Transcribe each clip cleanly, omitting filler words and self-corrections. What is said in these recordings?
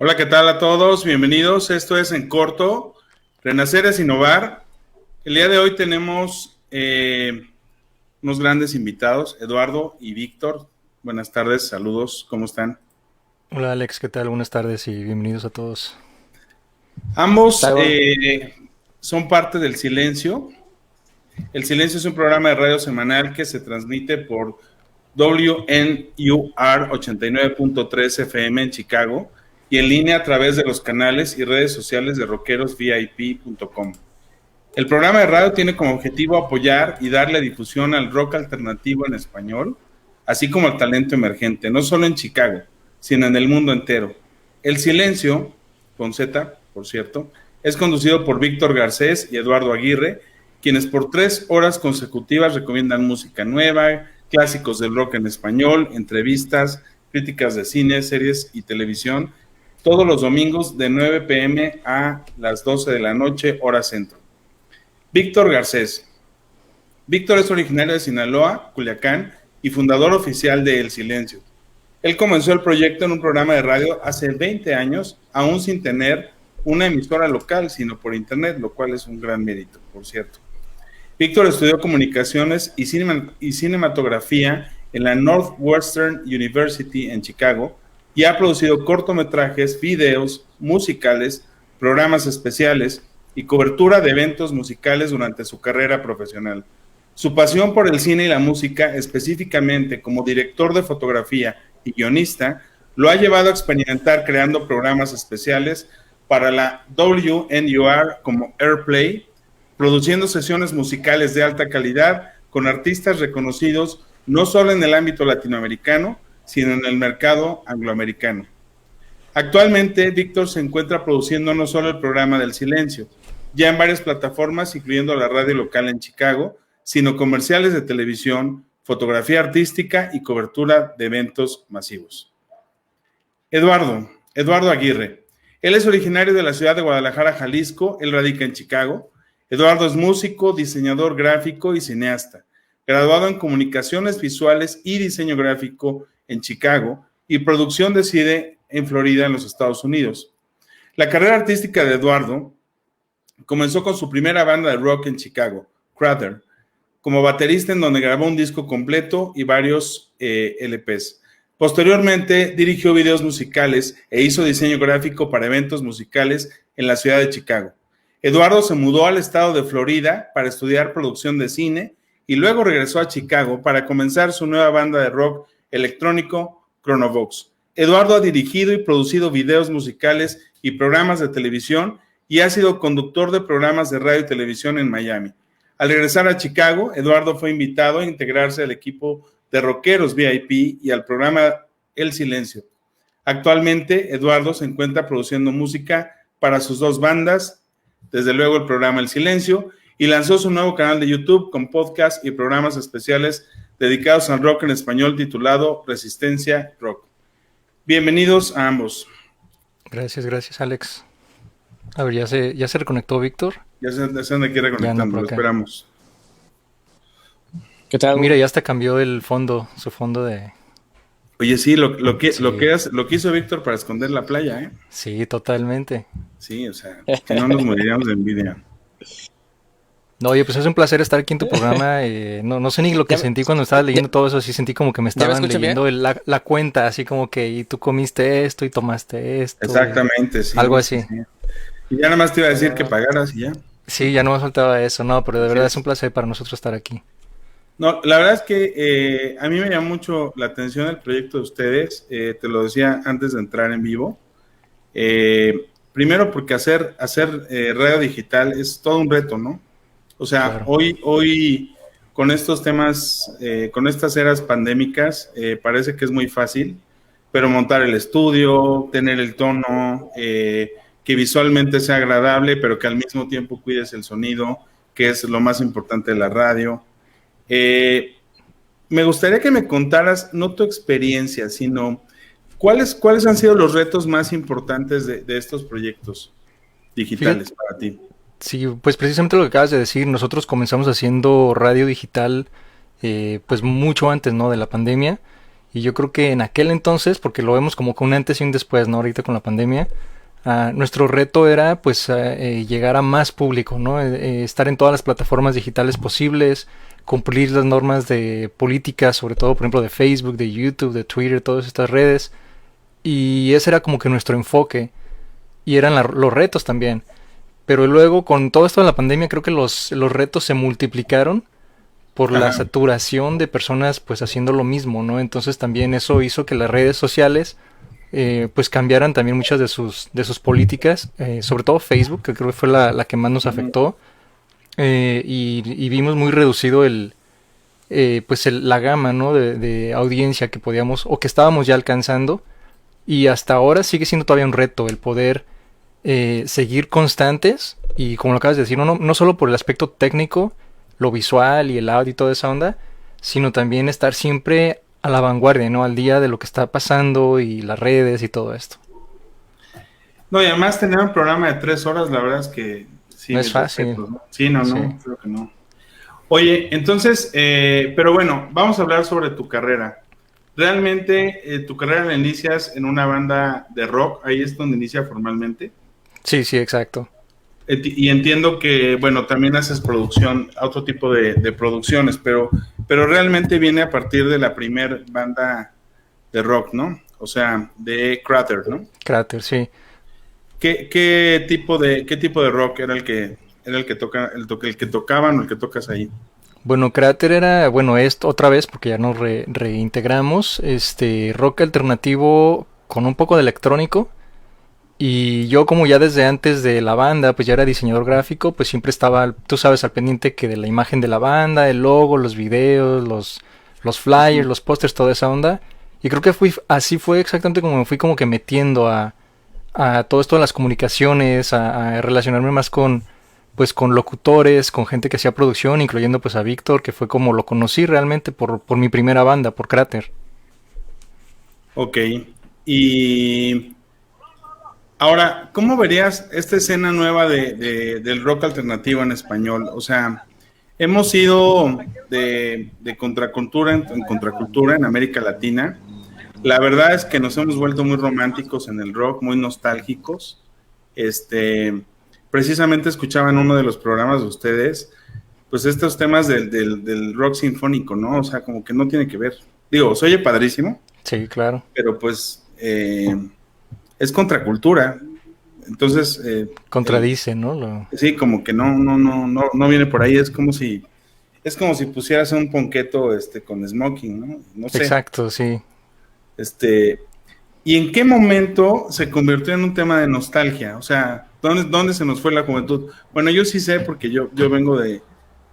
Hola, ¿qué tal a todos? Bienvenidos. Esto es En Corto, Renacer es Innovar. El día de hoy tenemos unos grandes invitados, Eduardo y Víctor. Buenas tardes, saludos, ¿cómo están? Hola Alex, ¿qué tal? Buenas tardes y bienvenidos a todos. Ambos Salvo. son parte del Silencio. El Silencio es un programa de radio semanal que se transmite por WNUR 89.3 FM en Chicago y en línea a través de los canales y redes sociales de rockerosvip.com. El programa de radio tiene como objetivo apoyar y darle difusión al rock alternativo en español, así como al talento emergente, no solo en Chicago, sino en el mundo entero. El Silencio, con Z, por cierto, es conducido por Víctor Garcés y Eduardo Aguirre, quienes por 3 horas consecutivas recomiendan música nueva, clásicos del rock en español, entrevistas, críticas de cine, series y televisión, todos los domingos de 9 p.m. a las 12 de la noche, hora centro. Víctor Garcés. Víctor es originario de Sinaloa, Culiacán, y fundador oficial de El Silencio. Él comenzó el proyecto en un programa de radio hace 20 años, aún sin tener una emisora local, sino por internet, lo cual es un gran mérito, por cierto. Víctor estudió comunicaciones y cinematografía en la Northwestern University en Chicago y ha producido cortometrajes, videos, musicales, programas especiales y cobertura de eventos musicales durante su carrera profesional. Su pasión por el cine y la música, específicamente como director de fotografía y guionista, lo ha llevado a experimentar creando programas especiales para la WNUR como Airplay, produciendo sesiones musicales de alta calidad con artistas reconocidos no solo en el ámbito latinoamericano, sino en el mercado angloamericano. Actualmente, Víctor se encuentra produciendo no solo el programa del Silencio, ya en varias plataformas, incluyendo la radio local en Chicago, sino comerciales de televisión, fotografía artística y cobertura de eventos masivos. Eduardo Aguirre. Él es originario de la ciudad de Guadalajara, Jalisco. Él radica en Chicago. Eduardo es músico, diseñador gráfico y cineasta, graduado en comunicaciones visuales y diseño gráfico en Chicago y producción de cine en Florida, en los Estados Unidos. La carrera artística de Eduardo comenzó con su primera banda de rock en Chicago, Crowder, como baterista en donde grabó un disco completo y varios LPs. Posteriormente dirigió videos musicales e hizo diseño gráfico para eventos musicales en la ciudad de Chicago. Eduardo se mudó al estado de Florida para estudiar producción de cine y luego regresó a Chicago para comenzar su nueva banda de rock electrónico, Chronovox. Eduardo ha dirigido y producido videos musicales y programas de televisión y ha sido conductor de programas de radio y televisión en Miami. Al regresar a Chicago, Eduardo fue invitado a integrarse al equipo de Rockeros VIP y al programa El Silencio. Actualmente, Eduardo se encuentra produciendo música para sus 2 bandas, desde luego el programa El Silencio, y lanzó su nuevo canal de YouTube con podcast y programas especiales dedicados al rock en español titulado Resistencia Rock. Bienvenidos a ambos. Gracias Alex. A ver, ya se reconectó Víctor. Ya se anda aquí reconectando, lo esperamos. ¿Qué tal? Mira, ya hasta cambió el fondo, su fondo de... Oye, sí, lo que hizo Víctor para esconder la playa, ¿eh? Sí, totalmente. Sí, o sea, si no nos moriríamos de envidia. No, oye, pues es un placer estar aquí en tu programa. No sé ni lo que sentí cuando estaba leyendo todo eso. Sí sentí como que me estaban leyendo la cuenta, así como que y tú comiste esto y tomaste esto. Exactamente, sí. Algo así. Sí. Y ya nada más te iba a decir que pagaras y ya. Sí, ya no me faltaba eso, no, pero de verdad es un placer para nosotros estar aquí. No, la verdad es que a mí me llama mucho la atención el proyecto de ustedes. Te lo decía antes de entrar en vivo. Primero porque hacer radio digital es todo un reto, ¿no? O sea, claro. hoy con estos temas, con estas eras pandémicas, parece que es muy fácil, pero montar el estudio, tener el tono, que visualmente sea agradable, pero que al mismo tiempo cuides el sonido, que es lo más importante de la radio. Me gustaría que me contaras, no tu experiencia, sino ¿cuáles han sido los retos más importantes de estos proyectos digitales para ti? Sí, pues precisamente lo que acabas de decir, nosotros comenzamos haciendo radio digital pues mucho antes, ¿no?, de la pandemia, Y yo creo que en aquel entonces, porque lo vemos como con un antes y un después, ¿no? Ahorita con la pandemia, nuestro reto era pues llegar a más público, ¿no? Estar en todas las plataformas digitales posibles, cumplir las normas de política, sobre todo por ejemplo de Facebook, de YouTube, de Twitter, todas estas redes. Y ese era como que nuestro enfoque. Y eran los retos también. Pero luego con todo esto de la pandemia creo que los retos se multiplicaron por la saturación de personas pues haciendo lo mismo, ¿no? Entonces también eso hizo que las redes sociales pues cambiaran también muchas de sus políticas, sobre todo Facebook, que creo que fue la que más nos afectó, y vimos muy reducido la gama, ¿no? de audiencia que podíamos o que estábamos ya alcanzando, y hasta ahora sigue siendo todavía un reto el poder seguir constantes, y como lo acabas de decir, no solo por el aspecto técnico, lo visual y el audio y toda esa onda, sino también estar siempre a la vanguardia, ¿no? Al día de lo que está pasando y las redes y todo esto. No, y además tener un programa de 3 horas, la verdad es que sí. No es fácil. Respetos, ¿no? Sí, no, creo que no. Oye, entonces, pero bueno, vamos a hablar sobre tu carrera. Realmente, tu carrera la inicias en una banda de rock, ahí es donde inicia formalmente. Sí, exacto. Y entiendo que, bueno, también haces producción, otro tipo de producciones, pero realmente viene a partir de la primer banda de rock, ¿no? O sea, de Crater, ¿no? Crater, sí. ¿Qué tipo de rock era el que tocaban o el que tocas ahí? Bueno, Crater era, esto otra vez, porque ya nos reintegramos, rock alternativo con un poco de electrónico. Y yo como ya desde antes de la banda, pues ya era diseñador gráfico, pues siempre estaba, tú sabes, al pendiente que de la imagen de la banda, el logo, los videos, los flyers, los pósters, toda esa onda. Y creo que así fue exactamente como me fui como que metiendo a todo esto de las comunicaciones, a relacionarme más pues con locutores, con gente que hacía producción, incluyendo pues a Víctor, que fue como lo conocí realmente por mi primera banda, por Crater. Ok, y ahora, ¿cómo verías esta escena nueva del rock alternativo en español? O sea, hemos ido de contracultura en contracultura en América Latina. La verdad es que nos hemos vuelto muy románticos en el rock, muy nostálgicos. Precisamente escuchaba en uno de los programas de ustedes, pues estos temas del rock sinfónico, ¿no? O sea, como que no tiene que ver. Digo, se oye padrísimo. Sí, claro. Pero pues es contracultura. Entonces... contradice, ¿no? Sí, como que no viene por ahí. Es como si pusieras un ponqueto con smoking, ¿no? No sé. Exacto, sí. ¿Y en qué momento se convirtió en un tema de nostalgia? O sea, ¿dónde se nos fue la juventud? Bueno, yo sí sé porque yo vengo de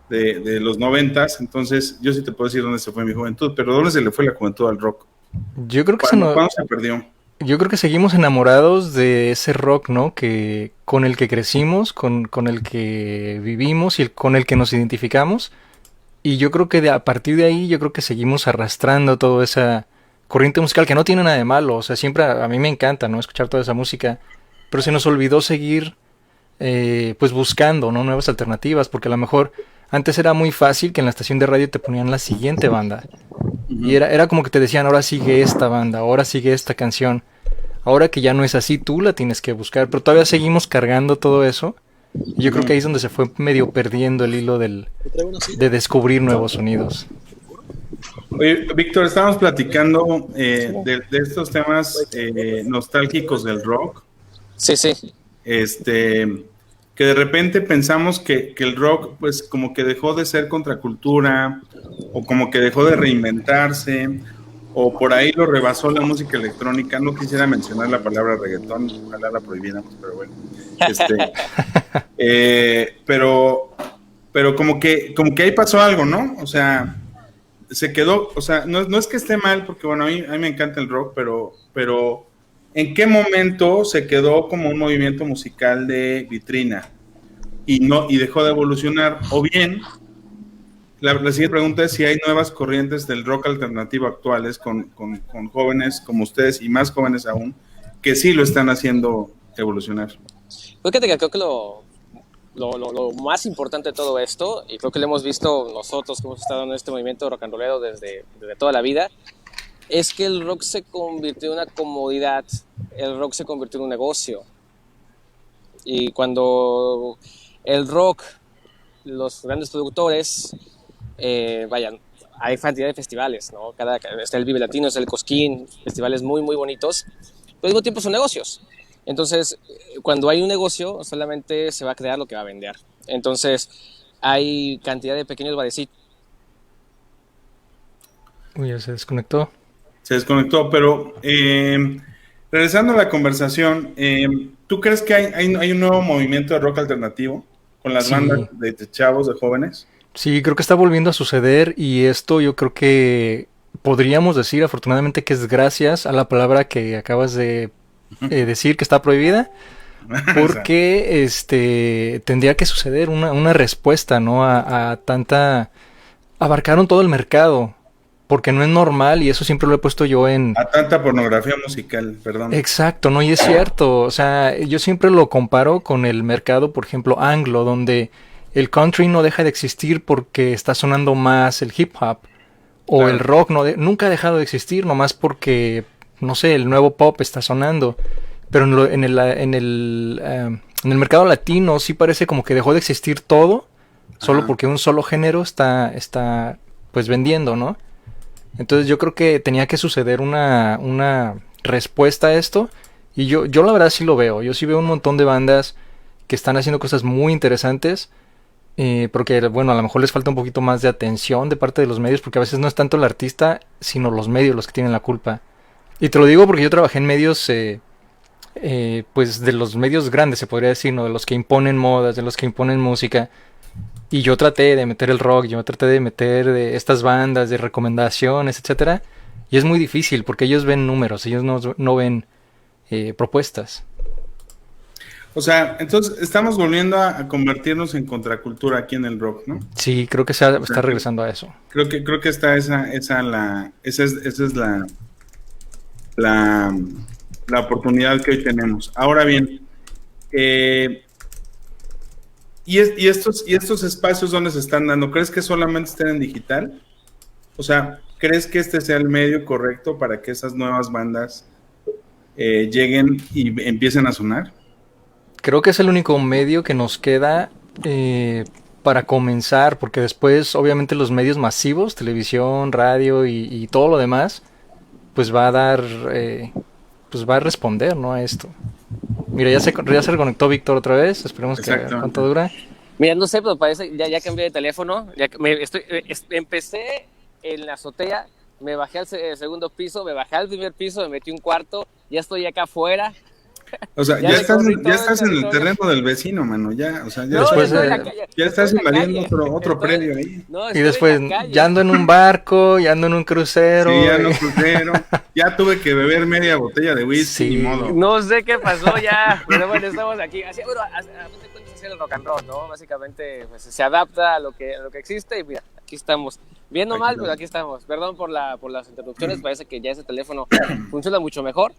los 90s, entonces yo sí te puedo decir dónde se fue mi juventud, pero ¿dónde se le fue la juventud al rock? Yo creo que ¿Cuándo se perdió? Yo creo que seguimos enamorados de ese rock, ¿no? Con el que crecimos, con el que vivimos y con el que nos identificamos. Y yo creo que a partir de ahí, yo creo que seguimos arrastrando toda esa corriente musical que no tiene nada de malo. O sea, siempre a mí me encanta, ¿no? Escuchar toda esa música. Pero se nos olvidó seguir, pues buscando, ¿no? Nuevas alternativas, porque a lo mejor antes era muy fácil que en la estación de radio te ponían la siguiente banda. Y era como que te decían, ahora sigue esta banda, ahora sigue esta canción. Ahora que ya no es así, tú la tienes que buscar. Pero todavía seguimos cargando todo eso. Y yo creo que ahí es donde se fue medio perdiendo el hilo de descubrir nuevos sonidos. Oye, Víctor, estábamos platicando de estos temas nostálgicos del rock. Sí. Que de repente pensamos que el rock pues como que dejó de ser contracultura o como que dejó de reinventarse o por ahí lo rebasó la música electrónica. No quisiera mencionar la palabra reggaetón, ojalá la prohibiéramos, pero bueno. Pero como que ahí pasó algo, ¿no? O sea, se quedó, o sea, no es que esté mal, porque bueno, a mí me encanta el rock, pero ¿en qué momento se quedó como un movimiento musical de vitrina y dejó de evolucionar? O bien, la siguiente pregunta es si hay nuevas corrientes del rock alternativo actuales con jóvenes como ustedes y más jóvenes aún, que sí lo están haciendo evolucionar. Fíjate que creo que lo más importante de todo esto, y creo que lo hemos visto nosotros que hemos estado en este movimiento rock and rollero desde toda la vida, Es que el rock se convirtió en una comodidad, el rock se convirtió en un negocio. Y cuando el rock, los grandes productores, vayan, hay cantidad de festivales, ¿no? Está el Vive Latino, está el Cosquín, festivales muy, muy bonitos, pero al mismo tiempo son negocios. Entonces, cuando hay un negocio, solamente se va a crear lo que va a vender. Entonces, hay cantidad de pequeños barecitos. Uy, ya se desconectó. Se desconectó, pero regresando a la conversación, ¿tú crees que hay un nuevo movimiento de rock alternativo con las bandas de chavos, de jóvenes? Sí, creo que está volviendo a suceder y esto yo creo que podríamos decir afortunadamente que es gracias a la palabra que acabas de decir que está prohibida, porque tendría que suceder una respuesta, ¿no? A tanta... Abarcaron todo el mercado, porque no es normal y eso siempre lo he puesto yo en... A tanta pornografía musical, perdón. Exacto, ¿no? Y es cierto, o sea, yo siempre lo comparo con el mercado, por ejemplo, anglo, donde el country no deja de existir porque está sonando más el hip hop, o claro, el rock nunca ha dejado de existir, nomás porque, no sé, el nuevo pop está sonando. Pero en el mercado latino sí parece como que dejó de existir todo, solo porque un solo género está pues vendiendo, ¿no? Entonces yo creo que tenía que suceder una respuesta a esto, y yo la verdad sí lo veo. Yo sí veo un montón de bandas que están haciendo cosas muy interesantes, porque bueno, a lo mejor les falta un poquito más de atención de parte de los medios, porque a veces no es tanto el artista, sino los medios los que tienen la culpa. Y te lo digo porque yo trabajé en medios... pues de los medios grandes se podría decir, ¿no? De los que imponen modas, de los que imponen música, y yo traté de meter el rock, yo traté de meter de estas bandas de recomendaciones, etcétera, y es muy difícil porque ellos ven números, ellos no ven propuestas. O sea, entonces estamos volviendo a convertirnos en contracultura aquí en el rock, ¿no? Sí, creo que está regresando a eso. Creo que está esa es la oportunidad que hoy tenemos. Ahora bien, ¿y estos espacios dónde se están dando? ¿Crees que solamente estén en digital? O sea, ¿crees que este sea el medio correcto para que esas nuevas bandas lleguen y empiecen a sonar? Creo que es el único medio que nos queda para comenzar, porque después obviamente los medios masivos, televisión, radio y todo lo demás, pues va a dar... pues va a responder, ¿no? A esto. Mira, ya se reconectó Víctor otra vez. Esperemos que cuánto dura. Mira, no sé, pero parece ya cambié de teléfono. Empecé en la azotea, me bajé al segundo piso, me bajé al primer piso, me metí un cuarto, ya estoy acá afuera. O sea, ya estás en el terreno del vecino, mano, ya, o sea, ya, no, después ya estás invadiendo otro predio ahí. No, y después, ya ando en un barco, ya ando en un crucero. Sí, ya ando en un crucero, ya tuve que beber media botella de whisky, sí. Ni modo. No sé qué pasó ya, pero bueno, estamos aquí. Así, bueno, a fin de cuentas así el rock and roll, ¿no? Básicamente, pues, se adapta a lo que existe y mira, aquí estamos. Viendo mal, pero aquí estamos. Perdón por las interrupciones, parece que ya ese teléfono funciona mucho mejor.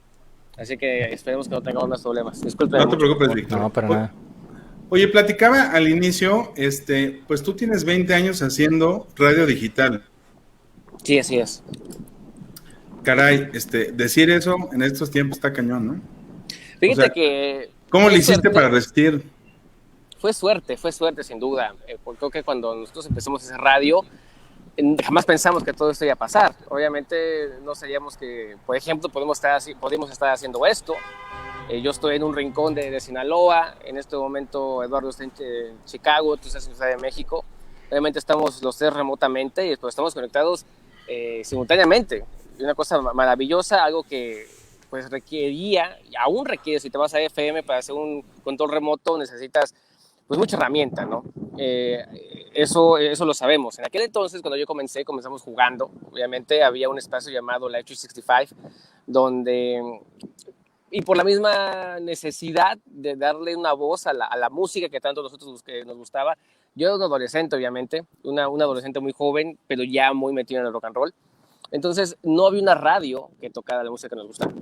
Así que esperemos que no tengamos más problemas. Disculpe. No te preocupes, Víctor. No, para nada. Oye, platicaba al inicio, pues tú tienes 20 años haciendo radio digital. Sí, así es. Caray, decir eso en estos tiempos está cañón, ¿no? Fíjate, o sea, que... ¿Cómo le hiciste para resistir? Fue suerte, sin duda. Porque creo que cuando nosotros empezamos a hacer radio, jamás pensamos que todo esto iba a pasar. Obviamente no sabíamos que, por ejemplo, podemos estar haciendo esto. Yo estoy en un rincón de Sinaloa, en este momento Eduardo está en Chicago, tú estás en Ciudad de México. Obviamente estamos los tres remotamente y pues estamos conectados simultáneamente. Y una cosa maravillosa, algo que pues requería, y aún requiere, si te vas a FM para hacer un control remoto necesitas pues mucha herramienta, ¿no? Eso lo sabemos. En aquel entonces, cuando yo comenzamos jugando. Obviamente había un espacio llamado Live 365, donde, y por la misma necesidad de darle una voz a la música que tanto nosotros nos gustaba. Yo era un adolescente, obviamente, un adolescente muy joven, pero ya muy metido en el rock and roll. Entonces, no había una radio que tocara la música que nos gustaba.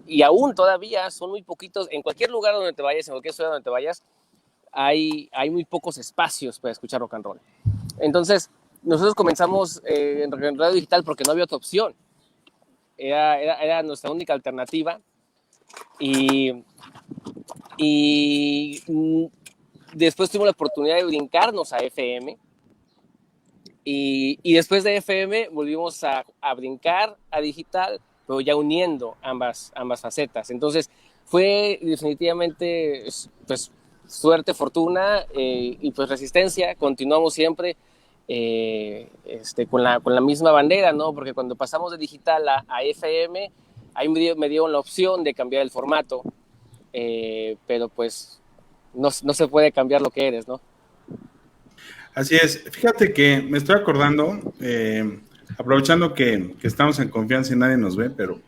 Y aún todavía son muy poquitos, en cualquier lugar donde te vayas, en cualquier ciudad donde te vayas, hay muy pocos espacios para escuchar rock and roll. Entonces, nosotros comenzamos en radio digital porque no había otra opción. era nuestra única alternativa. Y después tuvimos la oportunidad de brincarnos a FM. Y después de FM volvimos a brincar a digital, pero ya uniendo ambas facetas. Entonces fue definitivamente pues suerte, fortuna y pues resistencia. Continuamos siempre con la misma bandera, ¿no? Porque cuando pasamos de digital a FM, ahí me dieron la opción de cambiar el formato, pero pues no se puede cambiar lo que eres, ¿no? Así es. Fíjate que me estoy acordando, aprovechando que estamos en confianza y nadie nos ve, pero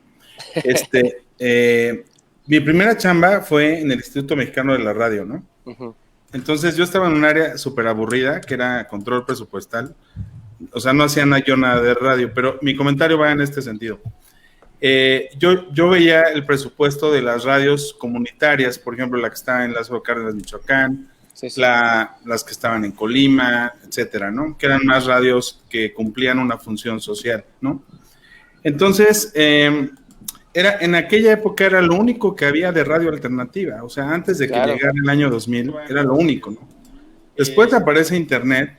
mi primera chamba fue en el Instituto Mexicano de la Radio, ¿no? Uh-huh. Entonces yo estaba en un área súper aburrida, que era control presupuestal. O sea, no hacía yo nada de radio, pero mi comentario va en este sentido. Yo veía el presupuesto de las radios comunitarias, por ejemplo, la que estaba en Lázaro Cárdenas, Michoacán, sí. Las que estaban en Colima, etcétera, ¿no? Que eran más radios que cumplían una función social, ¿no? Entonces, en aquella época era lo único que había de radio alternativa, o sea, antes de que llegara el año 2000, era lo único, ¿no? Después aparece Internet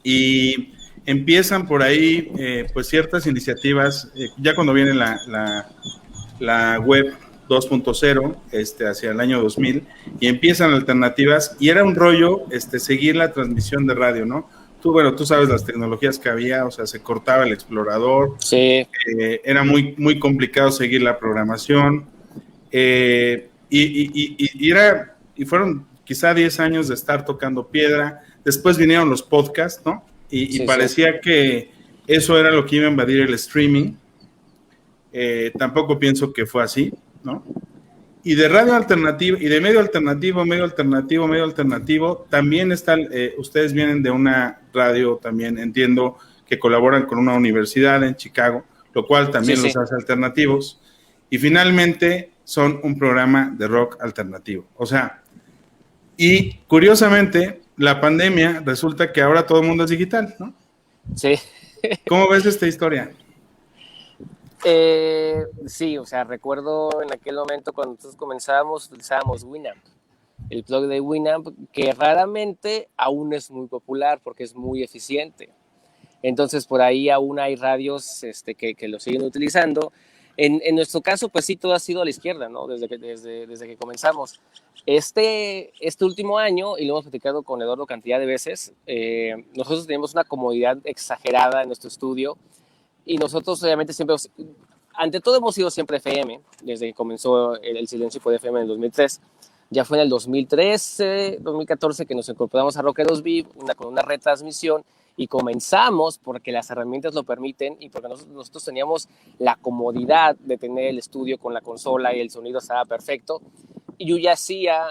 y empiezan por ahí, pues, ciertas iniciativas, ya cuando viene la web 2.0, hacia el año 2000, y empiezan alternativas, y era un rollo, seguir la transmisión de radio, ¿no? Tú sabes las tecnologías que había, o sea, se cortaba el explorador, sí. Era muy, muy complicado seguir la programación, y fueron quizá 10 años de estar tocando piedra. Después vinieron los podcasts, ¿no? Y sí, parecía que eso era lo que iba a invadir el streaming. Tampoco pienso que fue así, ¿no? Y de radio alternativa, y de medio alternativo, también están, ustedes vienen de una radio también, entiendo, que colaboran con una universidad en Chicago, lo cual también los hace alternativos, y finalmente son un programa de rock alternativo. O sea, y curiosamente, la pandemia resulta que ahora todo el mundo es digital, ¿no? Sí. ¿Cómo ves esta historia? Sí, o sea, recuerdo en aquel momento cuando nosotros comenzábamos, utilizábamos Winamp, el plug de Winamp, que raramente aún es muy popular porque es muy eficiente. Entonces, por ahí aún hay radios que lo siguen utilizando. En nuestro caso, pues sí, todo ha sido a la izquierda, ¿no? Desde que comenzamos. Este último año, y lo hemos platicado con Eduardo cantidad de veces, nosotros tenemos una comodidad exagerada en nuestro estudio. Y nosotros obviamente siempre, ante todo hemos sido siempre FM, desde que comenzó el Silencio fue de FM en el 2003. Ya fue en el 2013, 2014 que nos incorporamos a Rockeros VIP, con una retransmisión, y comenzamos porque las herramientas lo permiten y porque nosotros teníamos la comodidad de tener el estudio con la consola y el sonido estaba perfecto. Y yo ya hacía,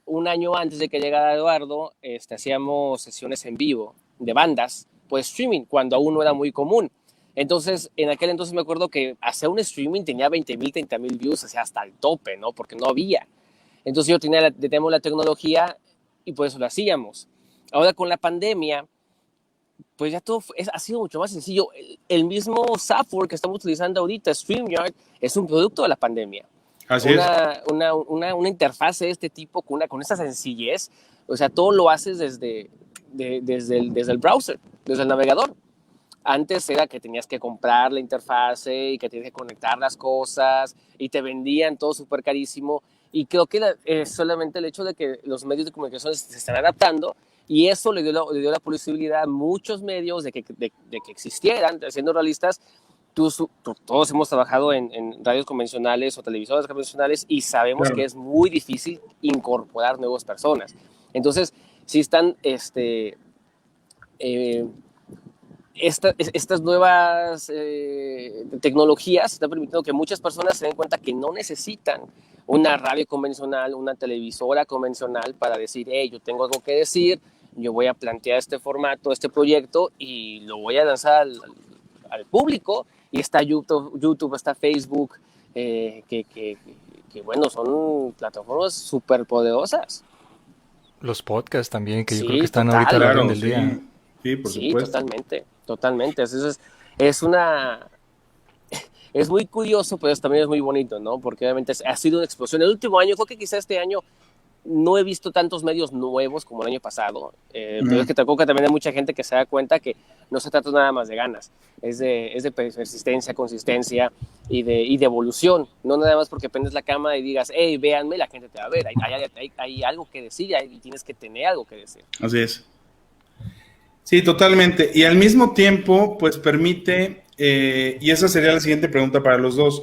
un año antes de que llegara Eduardo, hacíamos sesiones en vivo de bandas, pues streaming, cuando aún no era muy común. Entonces, en aquel entonces me acuerdo que hacer un streaming tenía 20,000, 30,000 views, o sea, hasta el tope, ¿no? Porque no había. Entonces teníamos la tecnología y por eso lo hacíamos. Ahora con la pandemia, pues ya todo ha sido mucho más sencillo. El mismo software que estamos utilizando ahorita, StreamYard, es un producto de la pandemia. Así una interfaz de este tipo con esa sencillez, o sea, todo lo haces desde el browser, desde el navegador. Antes era que tenías que comprar la interfase y que tenías que conectar las cosas y te vendían todo súper carísimo. Y creo que solamente el hecho de que los medios de comunicación se están adaptando y eso le dio la posibilidad a muchos medios de que existieran, siendo realistas. Todos hemos trabajado en radios convencionales o televisoras convencionales y sabemos que es muy difícil incorporar nuevas personas. Entonces, si están estas nuevas tecnologías están permitiendo que muchas personas se den cuenta que no necesitan una radio convencional, una televisora convencional para decir, hey, yo tengo algo que decir, yo voy a plantear este formato, este proyecto y lo voy a lanzar al público. Y está YouTube, está Facebook, que bueno, son plataformas súper poderosas. Los podcasts también, que yo creo que están ahorita a la orden del día. Sí, por supuesto. Totalmente. Entonces, es una es muy curioso, pero también es muy bonito, ¿no? Porque obviamente ha sido una explosión. El último año, creo que quizá este año no he visto tantos medios nuevos como el año pasado, pero es que tampoco también hay mucha gente que se da cuenta que no se trata nada más de ganas, es de persistencia, consistencia y de evolución, no nada más porque prendes la cámara y digas, hey, véanme, la gente te va a ver, hay algo que decir y tienes que tener algo que decir. Así es. Sí, totalmente. Y al mismo tiempo, pues permite, y esa sería la siguiente pregunta para los dos.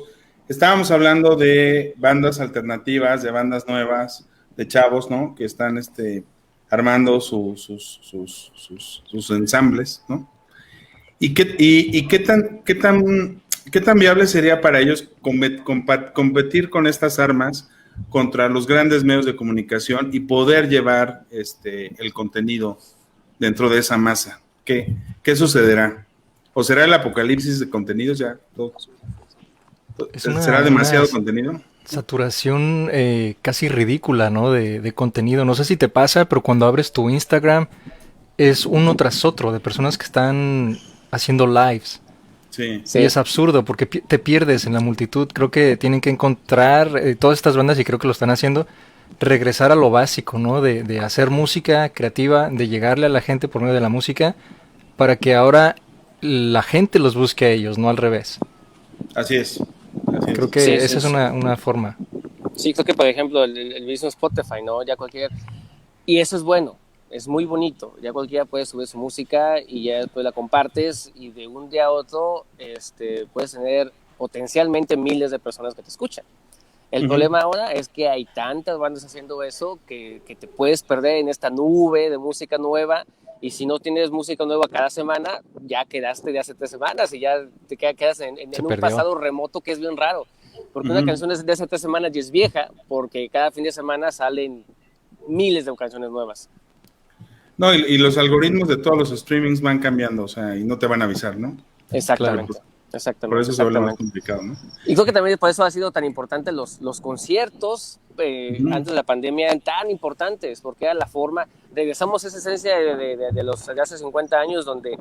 Estábamos hablando de bandas alternativas, de bandas nuevas, de chavos, ¿no? Que están armando sus ensambles, ¿no? ¿Y qué tan viable sería para ellos competir con estas armas contra los grandes medios de comunicación y poder llevar el contenido dentro de esa masa? ¿Qué sucederá? ¿O será el apocalipsis de contenidos ya? ¿Será demasiado contenido? Saturación casi ridícula, ¿no? De contenido. No sé si te pasa, pero cuando abres tu Instagram es uno tras otro de personas que están haciendo lives. Sí. Y es absurdo porque te pierdes en la multitud. Creo que tienen que encontrar todas estas bandas, y creo que lo están haciendo, regresar a lo básico, ¿no? De hacer música creativa, de llegarle a la gente por medio de la música, para que ahora la gente los busque a ellos, no al revés. Así es. Creo que esa es una forma. Sí, creo que por ejemplo el mismo Spotify, ¿no? Ya cualquier... Y eso es bueno, es muy bonito. Ya cualquiera puede subir su música y ya después la compartes y de un día a otro puedes tener potencialmente miles de personas que te escuchan. El problema ahora es que hay tantas bandas haciendo eso que te puedes perder en esta nube de música nueva, y si no tienes música nueva cada semana, ya quedaste de hace 3 semanas y ya te quedas en un pasado remoto que es bien raro. Porque una canción de hace 3 semanas ya es vieja, porque cada fin de semana salen miles de canciones nuevas. No, y los algoritmos de todos los streamings van cambiando, o sea, y no te van a avisar, ¿no? Exactamente. Claro. Exactamente. Por eso se vuelve más complicado, ¿no? Y creo que también por eso ha sido tan importante los conciertos antes de la pandemia, eran tan importantes, porque era la forma, regresamos a esa esencia de hace 50 años, donde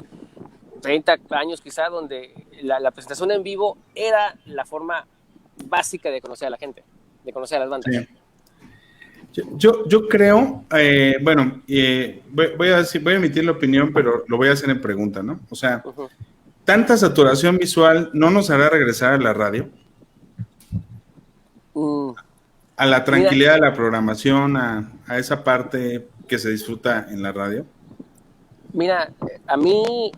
30 años quizá, donde la presentación en vivo era la forma básica de conocer a la gente, de conocer a las bandas. Sí. Yo creo, voy a emitir la opinión, pero lo voy a hacer en pregunta, ¿no? O sea, ¿tanta saturación visual no nos hará regresar a la radio? A la tranquilidad de la programación, a esa parte que se disfruta en la radio. Mira, a mí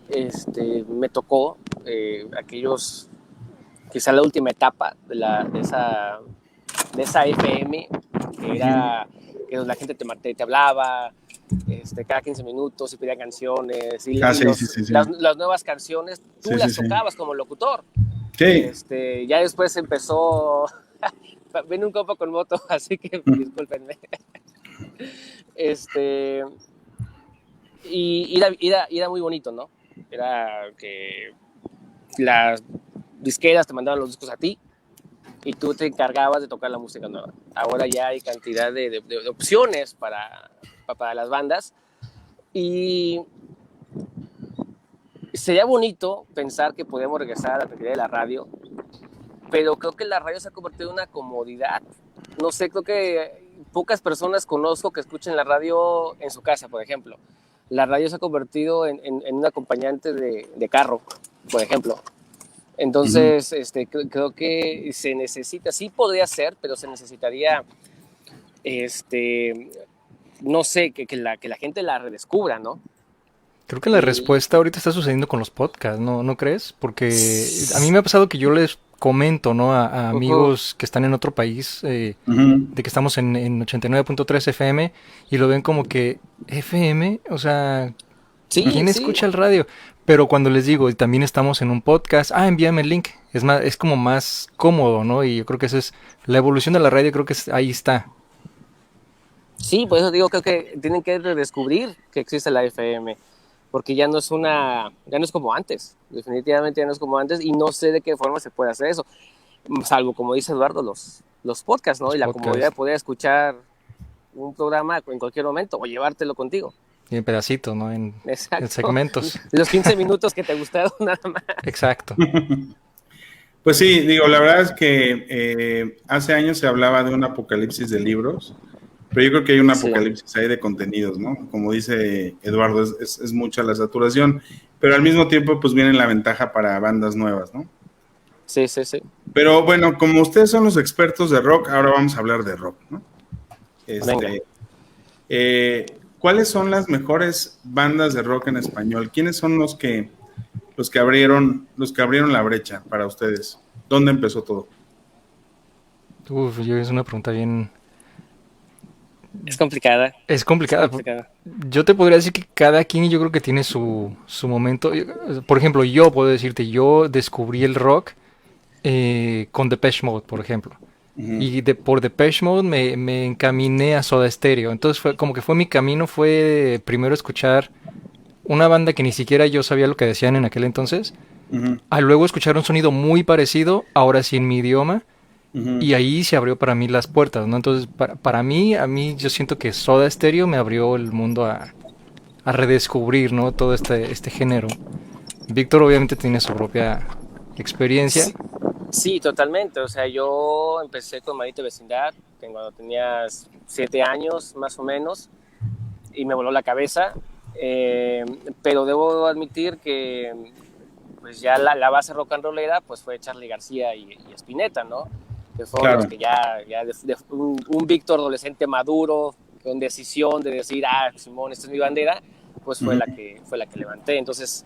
me tocó aquellos, quizá la última etapa de esa FM, que era que la gente te hablaba cada 15 minutos y pedía canciones, y las nuevas canciones tú las tocabas como locutor. Sí. Ya después empezó ven un compa con moto, así que discúlpenme. Y era muy bonito, ¿no? Era que las disqueras te mandaban los discos a ti y tú te encargabas de tocar la música nueva. Ahora ya hay cantidad de opciones para las bandas, y sería bonito pensar que podemos regresar a la tranquilidad de la radio, pero creo que la radio se ha convertido en una comodidad. No sé, creo que pocas personas conozco que escuchen la radio en su casa, por ejemplo. La radio se ha convertido en un acompañante de carro, por ejemplo. Entonces, creo que se necesita, sí podría ser, pero se necesitaría, no sé, que la gente la redescubra, ¿no? Creo que la respuesta ahorita está sucediendo con los podcasts, ¿no crees? Porque a mí me ha pasado que yo les comento, ¿no? A amigos que están en otro país, de que estamos en 89.3 FM, y lo ven como que FM, o sea, ¿quién escucha el radio? Pero cuando les digo, también estamos en un podcast, envíame el link, es como más cómodo, ¿no? Y yo creo que esa es la evolución de la radio, creo que ahí está. Sí, por eso digo, creo que tienen que redescubrir que existe la FM, porque ya no es como antes, definitivamente ya no es como antes, y no sé de qué forma se puede hacer eso, salvo, como dice Eduardo, los podcasts, ¿no? Y la comodidad de poder escuchar un programa en cualquier momento o llevártelo contigo. Y en pedacitos, ¿no? En segmentos. Los 15 minutos que te gustaron nada más. Exacto. Pues sí, digo, la verdad es que hace años se hablaba de un apocalipsis de libros, pero yo creo que hay un apocalipsis ahí de contenidos, ¿no? Como dice Eduardo, es mucha la saturación, pero al mismo tiempo pues viene la ventaja para bandas nuevas, ¿no? Sí. Pero bueno, como ustedes son los expertos de rock, ahora vamos a hablar de rock, ¿no? ¿Cuáles son las mejores bandas de rock en español? ¿Quiénes son los que abrieron la brecha para ustedes? ¿Dónde empezó todo? Es una pregunta bien... Es complicada. Es complicada. Yo te podría decir que cada quien yo creo que tiene su momento. Por ejemplo, yo puedo decirte, yo descubrí el rock con Depeche Mode, por ejemplo. Uh-huh. Y por Depeche Mode me encaminé a Soda Stereo. Entonces fue mi camino, fue primero escuchar una banda que ni siquiera yo sabía lo que decían en aquel entonces. Uh-huh. A luego escuchar un sonido muy parecido, ahora sí en mi idioma. Uh-huh. Y ahí se abrió para mí las puertas, ¿no? Entonces, para mí, yo siento que Soda Stereo me abrió el mundo a redescubrir, ¿no? Todo este género. Víctor obviamente tiene su propia experiencia. Sí, totalmente. O sea, yo empecé con Maldita Vecindad cuando tenía 7 años, más o menos, y me voló la cabeza. Pero debo admitir que pues ya la base rock and rollera pues fue Charly García y Spinetta, ¿no? Que fueron los que ya un Víctor adolescente maduro, con decisión de decir, Simón, esta es mi bandera, pues fue la que levanté. Entonces,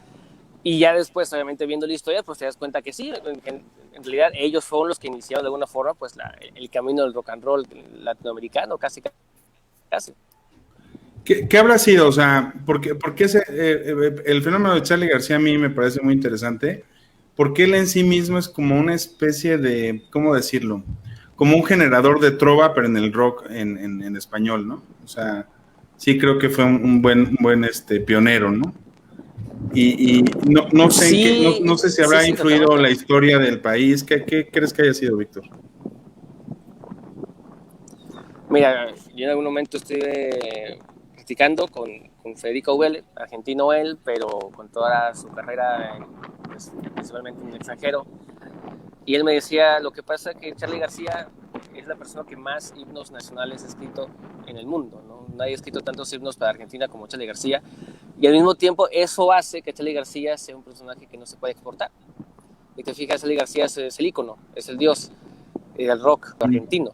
y ya después, obviamente, viendo la historia, pues te das cuenta que sí, en realidad ellos fueron los que iniciaron de alguna forma pues el camino del rock and roll latinoamericano, casi. ¿Qué habrá sido? O sea, porque el fenómeno de Charly García a mí me parece muy interesante, porque él en sí mismo es como una especie de, ¿cómo decirlo? Como un generador de trova, pero en el rock en español, ¿no? O sea, sí creo que fue un buen pionero, ¿no? Y no sé, sí, no sé si habrá influido la historia del país. ¿Qué crees que haya sido, Víctor? Mira, yo en algún momento estuve practicando con Federico Ubele, argentino él, pero con toda su carrera principalmente en el extranjero. Y él me decía, lo que pasa es que Charly García es la persona que más himnos nacionales ha escrito en el mundo, ¿no? Nadie ha escrito tantos himnos para Argentina como Charly García. Y al mismo tiempo eso hace que Charly García sea un personaje que no se puede exportar. Y te fijas, Charly García es el ícono, es el dios del rock argentino.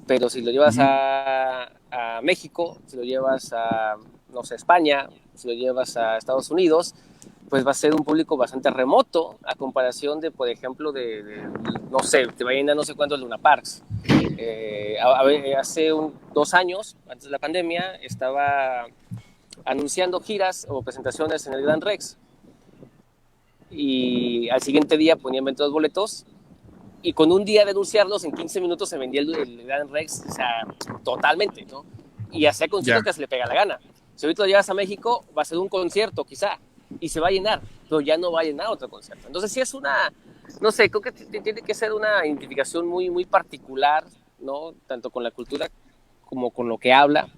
Pero si lo llevas a México, si lo llevas a, no sé, España, si lo llevas a Estados Unidos, pues va a ser un público bastante remoto a comparación de, por ejemplo, no sé, te vayan a no sé cuántos Luna Parks. Hace 2 años, antes de la pandemia, estaba anunciando giras o presentaciones en el Gran Rex. Y al siguiente día ponían venta los boletos. Y con un día de anunciarlos, en 15 minutos se vendía el Gran Rex, o sea, totalmente, ¿no? Y hacía conciertos que se le pega la gana. Si ahorita lo llevas a México, va a ser un concierto, quizá, y se va a llenar, pero ya no va a llenar otro concierto. Entonces, sí es no sé, creo que tiene que ser una identificación muy, muy particular, ¿no? Tanto con la cultura como con lo que habla.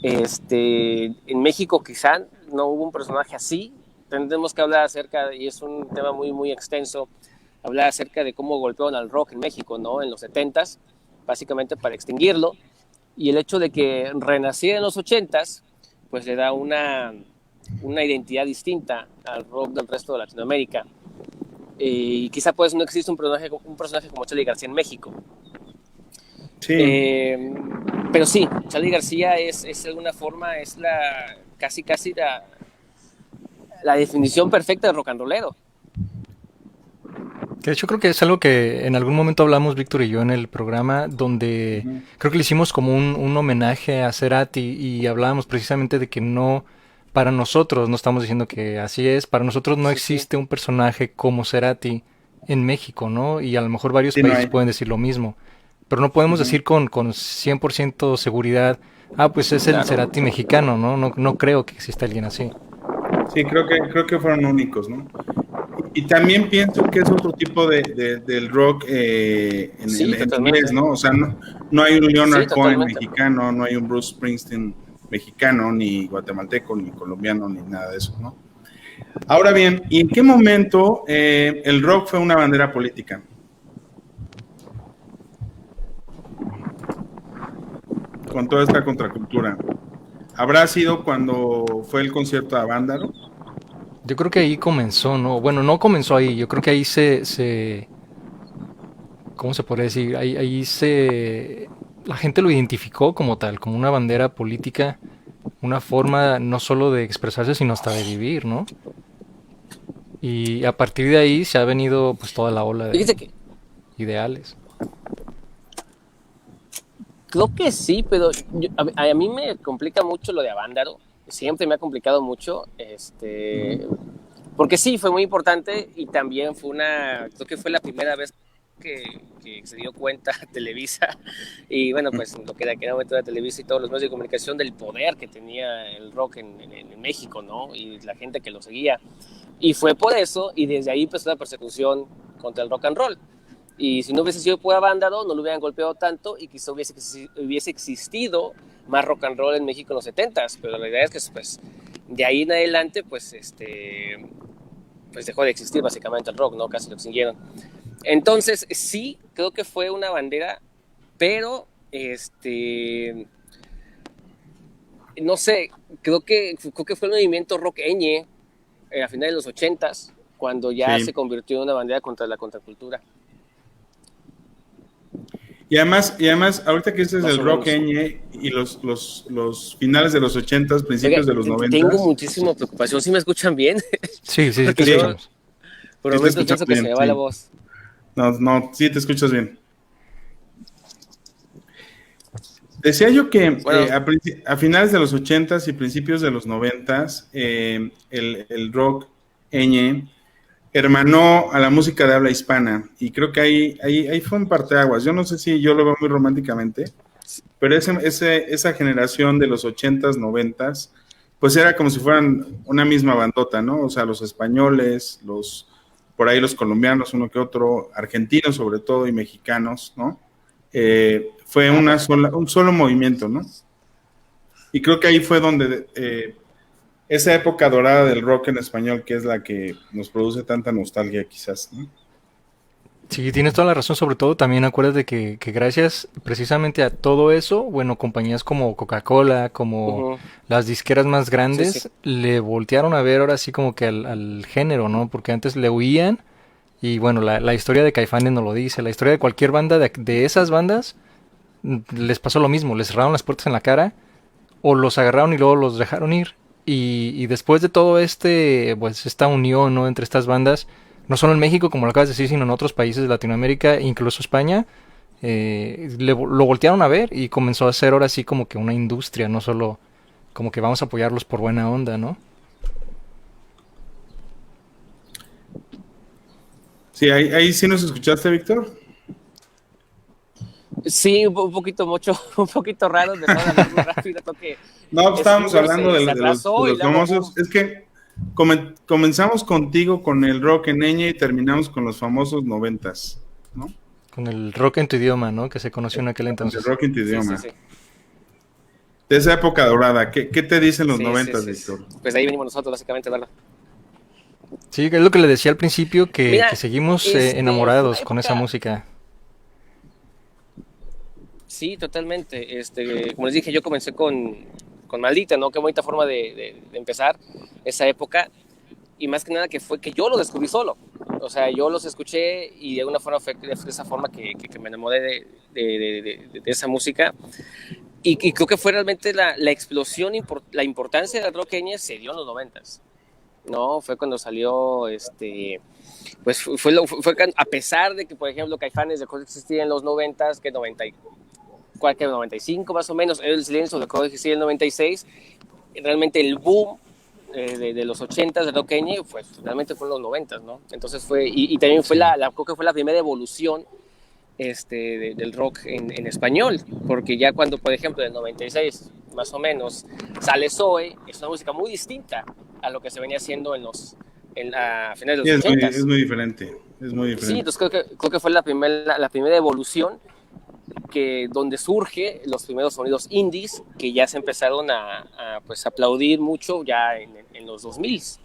En México, quizá, no hubo un personaje así. Tendremos que hablar acerca, y es un tema muy, muy extenso, hablar acerca de cómo golpearon al rock en México, ¿no? En los 70s, básicamente para extinguirlo. Y el hecho de que renaciera en los 80s, pues le da una identidad distinta al rock del resto de Latinoamérica. Y quizá pues no existe un personaje como Charly García en México. Sí. Pero sí, Charly García es de alguna forma, es casi la definición perfecta de rock and rollero. De hecho, creo que es algo que en algún momento hablamos Víctor y yo en el programa, donde creo que le hicimos como un homenaje a Cerati y hablábamos precisamente de que no, para nosotros, no estamos diciendo que así es, para nosotros no existe un personaje como Cerati en México, ¿no? Y a lo mejor varios países pueden decir lo mismo, pero no podemos decir con 100% seguridad, pues es el Cerati mexicano, ¿no? No creo que exista alguien así. Sí, creo que fueron únicos, ¿no? Y también pienso que es otro tipo del rock en inglés, ¿no? O sea, no hay un Leonard Cohen mexicano, no hay un Bruce Springsteen mexicano, ni guatemalteco, ni colombiano, ni nada de eso, ¿no? Ahora bien, ¿y en qué momento el rock fue una bandera política? Con toda esta contracultura. ¿Habrá sido cuando fue el concierto de Avándaro? Yo creo que ahí comenzó, ¿no? Bueno, no comenzó ahí, yo creo que ahí ¿cómo se podría decir? La gente lo identificó como tal, como una bandera política, una forma no solo de expresarse, sino hasta de vivir, ¿no? Y a partir de ahí se ha venido pues toda la ola de ideales. Creo que sí, pero a mí me complica mucho lo de Avándaro. Siempre me ha complicado mucho, porque sí, fue muy importante y también creo que fue la primera vez que se dio cuenta Televisa y bueno, pues lo que era momento de Televisa y todos los medios de comunicación del poder que tenía el rock en México, ¿no? Y la gente que lo seguía. Y fue por eso, y desde ahí empezó la persecución contra el rock and roll. Y si no hubiese sido por Avándaro, no lo hubieran golpeado tanto y quizá hubiese existido más rock and roll en México en los 70s, pero la realidad es que pues, de ahí en adelante pues, pues dejó de existir básicamente el rock, ¿no? Casi lo extinguieron. Entonces, sí, creo que fue una bandera, pero no sé, creo que fue el movimiento rock ñ a finales de los 80s, cuando ya se convirtió en una bandera contra la contracultura. Y además, ahorita que dices del rock ñ y los finales de los 80s, principios de los 90s. Tengo muchísima preocupación. ¿Sí me escuchan bien? Sí, te escuchamos. Por momentos pienso que se me va la voz. No, sí te escuchas bien. Decía yo que a finales de los 80s y principios de los 90s, el rock ñ hermanó a la música de habla hispana, y creo que ahí fue un parteaguas. Yo no sé si yo lo veo muy románticamente, pero esa generación de los 80s, 90s, pues era como si fueran una misma bandota, ¿no? O sea, los españoles, por ahí los colombianos, uno que otro, argentinos sobre todo y mexicanos, ¿no? Fue un solo movimiento, ¿no? Y creo que ahí fue donde esa época dorada del rock en español, que es la que nos produce tanta nostalgia quizás, ¿no? Sí, tienes toda la razón. Sobre todo también acuérdate que gracias precisamente a todo eso, bueno, compañías como Coca-Cola, como las disqueras más grandes, le voltearon a ver ahora sí como que al género, ¿no? Porque antes le huían, y bueno, la historia de Caifanes nos lo dice, la historia de cualquier banda de esas bandas les pasó lo mismo, les cerraron las puertas en la cara, o los agarraron y luego los dejaron ir. Y después de todo pues esta unión, ¿no? Entre estas bandas, no solo en México, como lo acabas de decir, sino en otros países de Latinoamérica, incluso España, lo voltearon a ver y comenzó a ser ahora sí como que una industria, no solo como que vamos a apoyarlos por buena onda, ¿no? Sí, ahí sí nos escuchaste, Víctor. Sí, un poquito raro, de hablar muy rápido. No, estábamos hablando de los famosos. Es que comenzamos contigo con el rock en ñ y terminamos con los famosos 90s, ¿no? Con el rock en tu idioma, ¿no? Que se conoció en aquel entonces. El rock en tu idioma. Sí. De esa época dorada, ¿qué te dicen los 90s, Víctor? Pues ahí venimos nosotros, básicamente, ¿verdad? Sí, es lo que le decía al principio, que seguimos enamorados con esa música. Sí, totalmente. Como les dije, yo comencé con Maldita, ¿no? Qué bonita forma de empezar esa época. Y más que nada que fue que yo lo descubrí solo. O sea, yo los escuché y de alguna forma fue de esa forma que me enamoré de esa música. Y creo que fue realmente la explosión, la importancia del rock ñ se dio en los 90s. No, fue cuando salió, pues fue a pesar de que, por ejemplo, Caifanes dejó de existir en los 90s, que 95 más o menos, el silencio dejó de existir en el 96, realmente el boom de los 80s de rock ñ, pues realmente fue en los 90s, ¿no? Entonces fue, y también fue creo que fue la primera evolución del rock en español, porque ya cuando, por ejemplo, en el 96 más o menos sale Zoe, es una música muy distinta a lo que se venía haciendo a finales de los 80s. Es muy diferente. Sí, entonces creo que fue la primera evolución donde surge los primeros sonidos indies que ya se empezaron a pues aplaudir mucho ya en los 2000s.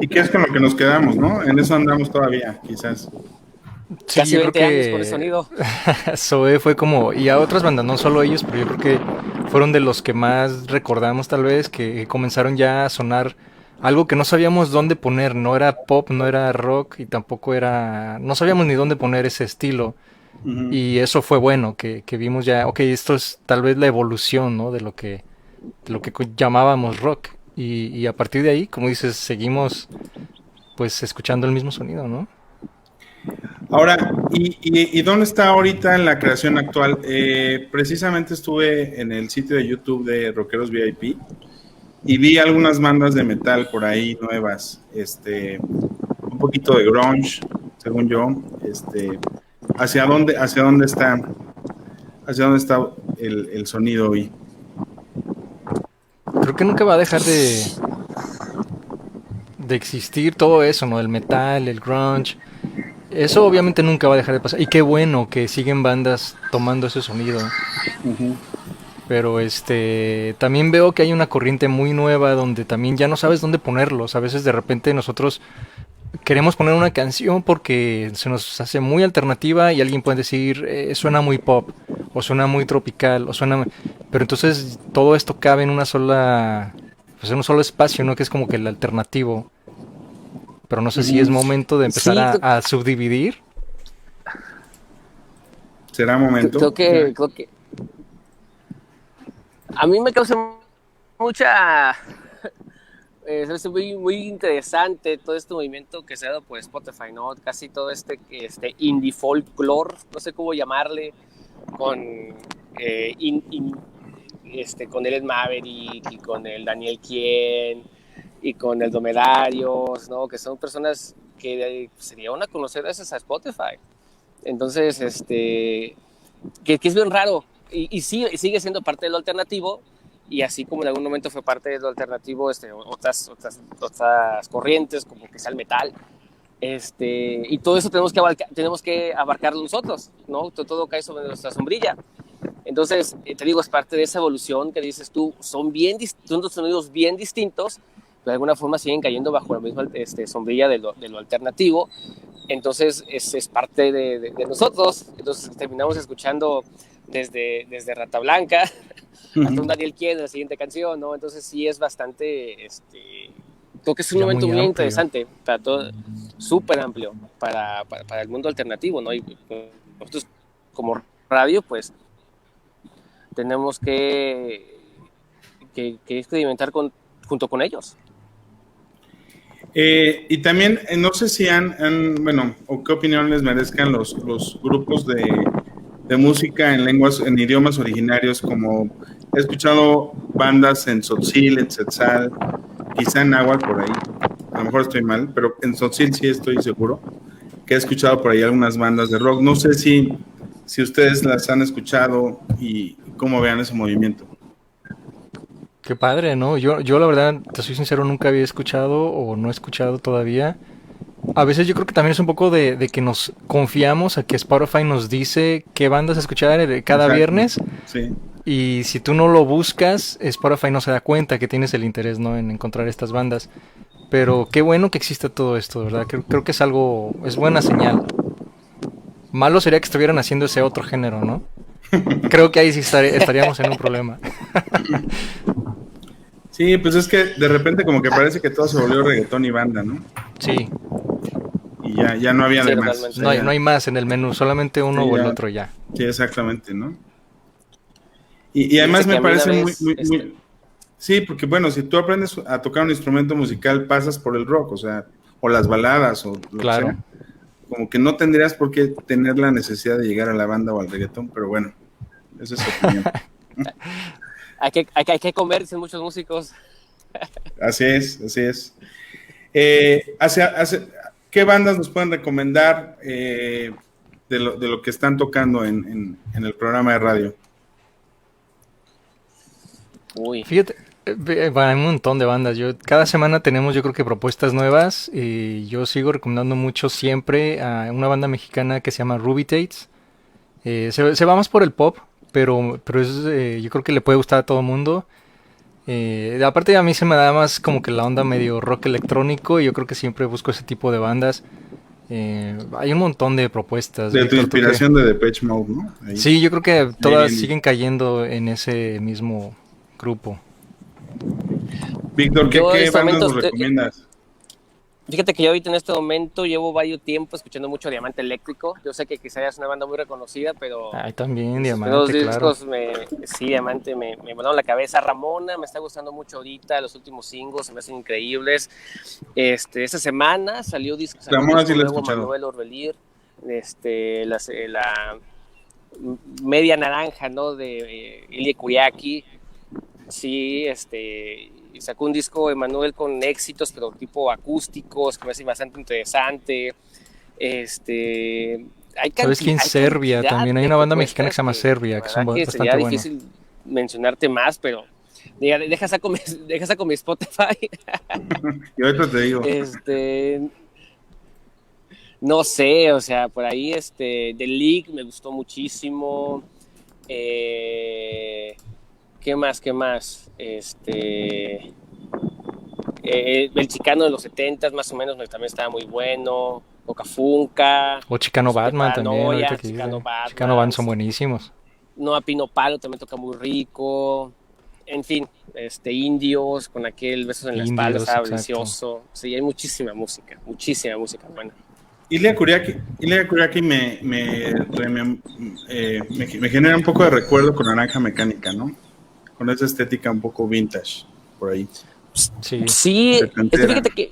¿Y qué es con lo que nos quedamos, no? En eso andamos todavía, quizás. Sí, casi 20 años con el sonido. Zoé fue como, y a otras bandas, no solo ellos, pero yo creo que fueron de los que más recordamos tal vez, que comenzaron ya a sonar algo que no sabíamos dónde poner, no era pop, no era rock y tampoco era, no sabíamos ni dónde poner ese estilo. Uh-huh. Y eso fue bueno, que vimos ya, ok, esto es tal vez la evolución, ¿no? De lo que llamábamos rock. Y a partir de ahí, como dices, seguimos pues escuchando el mismo sonido, ¿no? Ahora, ¿y dónde está ahorita en la creación actual? Precisamente estuve en el sitio de YouTube de Rockeros VIP y vi algunas bandas de metal por ahí nuevas, un poquito de grunge, según yo, ¿hacia dónde está el sonido hoy? Creo que nunca va a dejar de existir todo eso, ¿no? El metal, el grunge. Eso obviamente nunca va a dejar de pasar. Y qué bueno que siguen bandas tomando ese sonido. Uh-huh. Pero también veo que hay una corriente muy nueva donde también ya no sabes dónde ponerlos. A veces de repente nosotros queremos poner una canción porque se nos hace muy alternativa y alguien puede decir, suena muy pop, o suena muy tropical, o suena... Pero entonces todo esto cabe en una sola... Pues en un solo espacio, ¿no? Que es como que el alternativo. Pero no sé si es momento de empezar a subdividir. ¿Será momento? Creo que a mí me causa mucha... es muy, muy interesante todo este movimiento que se ha dado por Spotify, ¿no? Casi todo este indie folklore, no sé cómo llamarle, con con el Ed Maverick y con el Daniel Kien y con el Domedarios, ¿no? Que son personas que se dieron a conocer gracias a Spotify. Entonces, que es bien raro y sigue siendo parte de lo alternativo. Y así como en algún momento fue parte de lo alternativo, otras corrientes, como que sea el metal, y todo eso tenemos que abarcarlo nosotros, ¿no? Todo cae sobre nuestra sombrilla. Entonces, te digo, es parte de esa evolución que dices tú, son dos sonidos bien distintos, pero de alguna forma siguen cayendo bajo la misma sombrilla de lo alternativo. Entonces, es parte de nosotros. Entonces, terminamos escuchando desde Rata Blanca hasta un Daniel Kien en la siguiente canción, ¿no? Entonces sí es bastante, creo que es un ya momento muy amplio. interesante, para todo, súper amplio para el mundo alternativo, ¿no? Y nosotros como radio, pues, tenemos que experimentar junto con ellos. Y también, no sé si bueno, o qué opinión les merezcan los grupos de música en idiomas originarios, como he escuchado bandas en Tzotzil, en Tzetzal, quizá en náhuatl por ahí, a lo mejor estoy mal, pero en Tzotzil sí estoy seguro, que he escuchado por ahí algunas bandas de rock. No sé si ustedes las han escuchado y cómo vean ese movimiento. Qué padre, ¿no? Yo la verdad, te soy sincero, nunca había escuchado o no he escuchado todavía. A veces yo creo que también es un poco de que nos confiamos a que Spotify nos dice qué bandas escuchar cada Exacto. Viernes. Sí. Y si tú no lo buscas, Spotify no se da cuenta que tienes el interés, ¿no? En encontrar estas bandas. Pero qué bueno que exista todo esto, ¿verdad? Creo que es buena señal. Malo sería que estuvieran haciendo ese otro género, ¿no? Creo que ahí sí estaríamos en un problema. Sí, pues es que de repente como que parece que todo se volvió reggaetón y banda, ¿no? Sí. Y ya no había de más. O sea, no hay más en el menú, solamente uno o el otro ya. Sí, exactamente, ¿no? Y además me parece muy... Sí, porque bueno, si tú aprendes a tocar un instrumento musical, pasas por el rock, o sea, o las baladas, o lo que sea. Como que no tendrías por qué tener la necesidad de llegar a la banda o al reggaetón, pero bueno, esa es su opinión. hay que comer, dicen muchos músicos. Así es. ¿Qué bandas nos pueden recomendar de lo que están tocando en el programa de radio? Uy. Fíjate, hay un montón de bandas. Cada semana tenemos, yo creo que propuestas nuevas. Y yo sigo recomendando mucho siempre a una banda mexicana que se llama Ruby Tates. Se va más por el pop, pero yo creo que le puede gustar a todo el mundo. Aparte a mí se me da más como que la onda medio rock electrónico y yo creo que siempre busco ese tipo de bandas. Hay un montón de propuestas. De tu Víctor, inspiración de Depeche Mode, ¿no? Ahí. Sí, yo creo que todas Bien. siguen cayendo en ese mismo grupo. Víctor, ¿qué bandas nos recomiendas? Fíjate que yo ahorita en este momento llevo varios tiempo escuchando mucho Diamante Eléctrico. Yo sé que quizás es una banda muy reconocida, pero... Ay, también Diamante, los claro. discos sí, Diamante me volaron la cabeza. Ramona me está gustando mucho ahorita, los últimos singles se me hacen increíbles. Esta semana salió disco nuevo Manuel Orbelir, la Media Naranja, ¿no? De Ilie Kuriaki. Sí, y sacó un disco Emanuel con éxitos, pero tipo acústicos, que me hace bastante interesante. ¿Sabes quién? Serbia también. Hay una banda mexicana que se llama Serbia, que son bastante buenas. Sería difícil mencionarte más, pero deja saco mi Spotify. Y ahorita te digo. No sé, o sea, por ahí The League me gustó muchísimo. ¿Qué más? El Chicano de los 70s, más o menos, también estaba muy bueno. Ocafunca. O Chicano Batman también. Chicano Batman son buenísimos. Noa Pino Palo también toca muy rico. En fin, Indios, con aquel Besos en la Espalda, estaba delicioso. Sí, hay muchísima música buena. Ilia Kuriaki me genera un poco de recuerdo con Naranja Mecánica, ¿no? Con esa estética un poco vintage, por ahí. Sí, fíjate que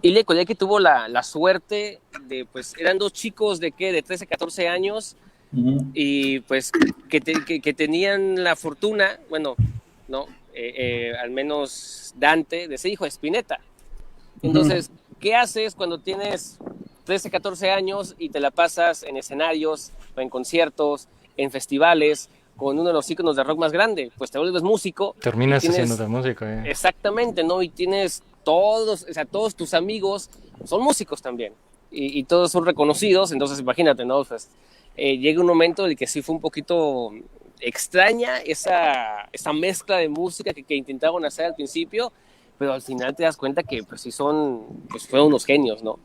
Ilia Kuriaki tuvo la suerte de, pues, eran dos chicos de 13, 14 años, y pues que tenían la fortuna, bueno, ¿no? Al menos Dante, de ser hijo de Spinetta. Entonces, ¿qué haces cuando tienes 13, 14 años y te la pasas en escenarios, en conciertos, en festivales, con uno de los íconos de rock más grande? Pues te vuelves músico. Terminas haciendo de música. Exactamente, ¿no? Y tienes todos tus amigos son músicos también. Y todos son reconocidos, entonces imagínate, ¿no? Pues, llega un momento en el que sí fue un poquito extraña esa mezcla de música que intentaban hacer al principio, pero al final te das cuenta que pues sí fueron unos genios, ¿no?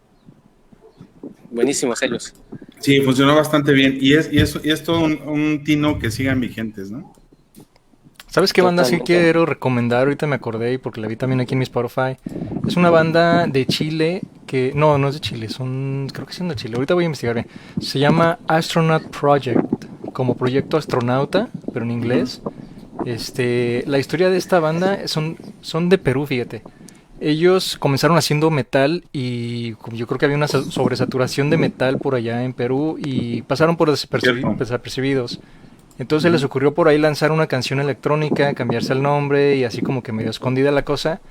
Buenísimos ellos. Sí, funcionó bastante bien. Y es todo un tino que sigan vigentes, ¿no? ¿Sabes qué banda sí quiero recomendar? Ahorita me acordé y porque la vi también aquí en mi Spotify. Es una banda de Chile que... No es de Chile, creo que son de Chile. Ahorita voy a investigar bien. Se llama Astronaut Project, como proyecto astronauta, pero en inglés. La historia de esta banda son de Perú, fíjate. Ellos comenzaron haciendo metal y yo creo que había una sobresaturación de metal por allá en Perú y pasaron por desapercibidos. Entonces les ocurrió por ahí lanzar una canción electrónica, cambiarse el nombre y así como que medio escondida la cosa,